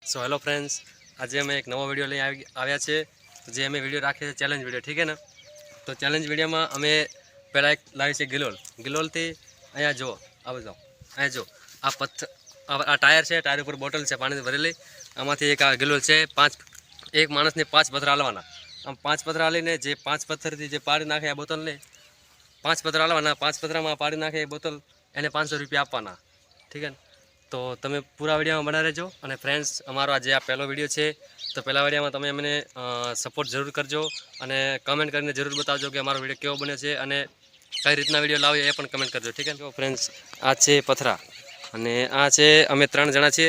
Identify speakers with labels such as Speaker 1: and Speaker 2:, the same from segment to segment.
Speaker 1: So hello friends, आज अमे एक नवा विडियो लई आव्या छे। जे अमे विडियो राखे चेलेंज विडियो, ठीक है ना। तो चेलेंज विडियो में अमे पहला एक लावी छे गिलोल थी। अँ जो आ जाओ, अँ जो आ पत्थर आ टायर है, टायर पर बोटल है पानी भरेली। आमांथी एक आ गिलोल है। एक माणस ने 5 पत्थर हालवाना। आम 5 पत्थर हालीने जे 5 पत्थर थी जे पाड़ी नाखे आ बोतल ने 5 पत्थर हालवाना। 5 पत्थर में पाड़ी नाखे बोतल एने 500 रुपया आपवाना, ठीक है। तो तमे पूरा विडियो में बना रहो। और फ्रेंड्स, अमारो आज आ पहलो विडियो है। तो पहला विडियो में तमे मैंने सपोर्ट जरूर करजो और कमेंट करके जरूर बताओ कि अमारो विडियो केवो बने छे अने कई रीतना विडियो लाव्यो ए पण कमेंट करजो, ठीक है। तो फ्रेंड्स, आ छे पथरा अने आ छे अमे 3 जणा छे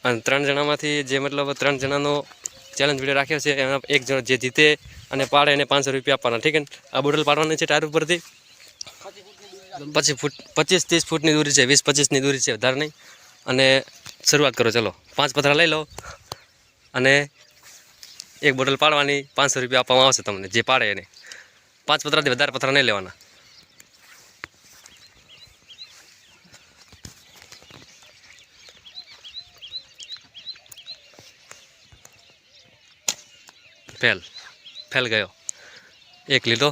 Speaker 1: अने 3 जणामांथी जे मतलब 3 जणानो चेलेंज विडियो राख्यो छे। एमां एक जण जे जीते अने पाड़े एने 500 रुपया आपवाना, ठीक है। आ बोटल पाड़वानी छे टायर उपरथी 25-30 फूटनी दूरी है, 20-25 ની दूरी है, વધારે नहीं। अने शुरुआत करो, चलो 5 पथरा लई लो अने एक बोटल पाड़वानी 500 रुपया आपवामां आवशे तमने जे पाड़े एने। 5 पथराथी वधारे पथरा नहीं लेवाना। फेल गयो। एक लीधो।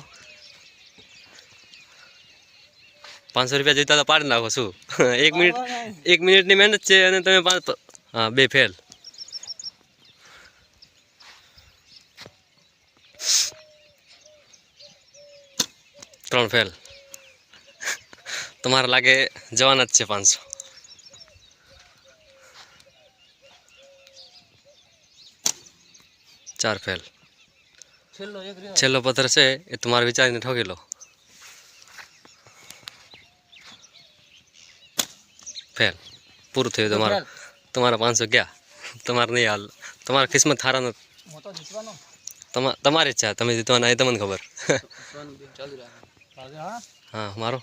Speaker 1: 500 रुपया जीता तो पाड़ी नाखो शू। एक मिनिट ની મહેનત છે અને તમે 5 हाँ 2 फेल। त्रण फेल। तुम्हारा लागे जवाना ज छे 500। 4 फेल। छेल्लो पत्थर से ए तुम्हारे विचार ने ठोकी लो। फेल। पूरु थयुं तुम्हारा। तुम्हारा 500 क्या तुम्हारा नहीं हाल। तुम्हारा किस्मत थारा न तमारी इच्छा तमे जीतवाना ए तमने खबर। हाँ मारो।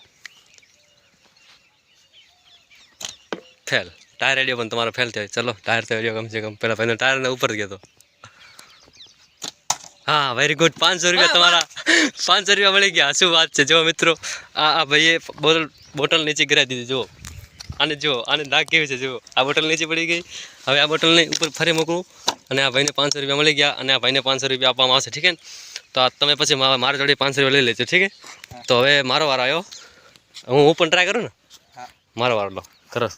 Speaker 1: फेल। टायर रेडियो पण तुम्हारा फेल थयो। चलो टायर तो रेडियो कम से कम पहला पहले टायर ने ऊपर गयो तो। हाँ वेरी गुड। 500 रुपया तुम्हारा 500 रुपया मिली गया। शू बात है। जो मित्रों आ भाई बोटल नीचे गिरा दी जो आने जो आने दाग केवी छे जो आ बोटल नीचे पड़ी गई। हवे आ बोटल ने ऊपर फरी मूकूं अने आ भाईने 500 रुपया मिली गया अने आ भाईने 500 रुपया आपवामां आवशे, ठीक है। तो आ तमे पछी मारा जोड़े 500 रुपया लई लेजो, ठीक है। तो हवे मारो वारो आव्यो। हूँ पण ट्राय करूँ ने। मारो वारो लो करो।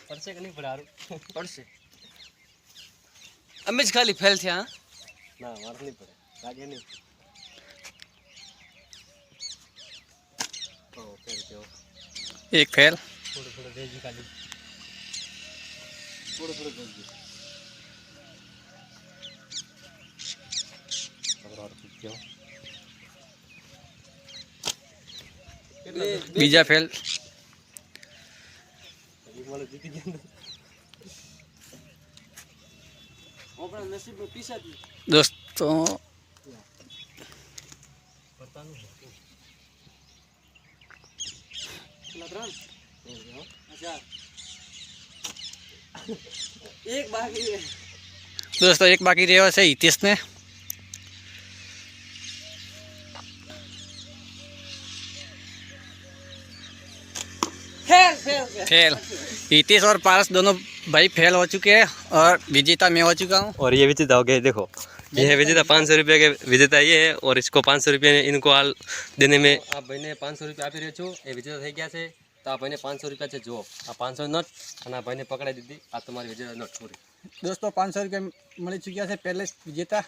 Speaker 1: पड़शे के नहीं पड़े?
Speaker 2: पड़शे। अमे ज खाली फेल थया।
Speaker 1: ना मारे नहीं पड़े, लागे नहीं। ओ फेल क्यों?
Speaker 2: एक फेल।
Speaker 1: थोड़ा देजी खाली। थोड़ा देजी। और क्यों?
Speaker 2: बीजा फेल।
Speaker 1: वाले जीती गए। अपना नसीब में पीसा थी
Speaker 2: दोस्तों
Speaker 1: पता नहीं अच्छा एक बाकी है।
Speaker 2: दोस्तों एक बाकी रह्यो छे हितेश ने। फेल। हितेश और पारस दोनों भाई फेल हो चुके हैं और विजेता मैं हो चुका हूँ।
Speaker 1: और ये विजेता हो गए। देखो ये है विजेता। 500 रुपये के विजेता ये है। और इसको 500 रुपये इनको हाल देने में आप भाई ने 500 रुपया आपी रहे छो। ये विजेता थी गया है। तो आप भाई ने 500 रुपया है जो आ 500 नोट और भाई ने पकड़ाई दीदी। आ तुम्हारी विजेता नोट पूरी।
Speaker 2: दोस्तों 500 रुपया मिल चुका है पहले विजेता।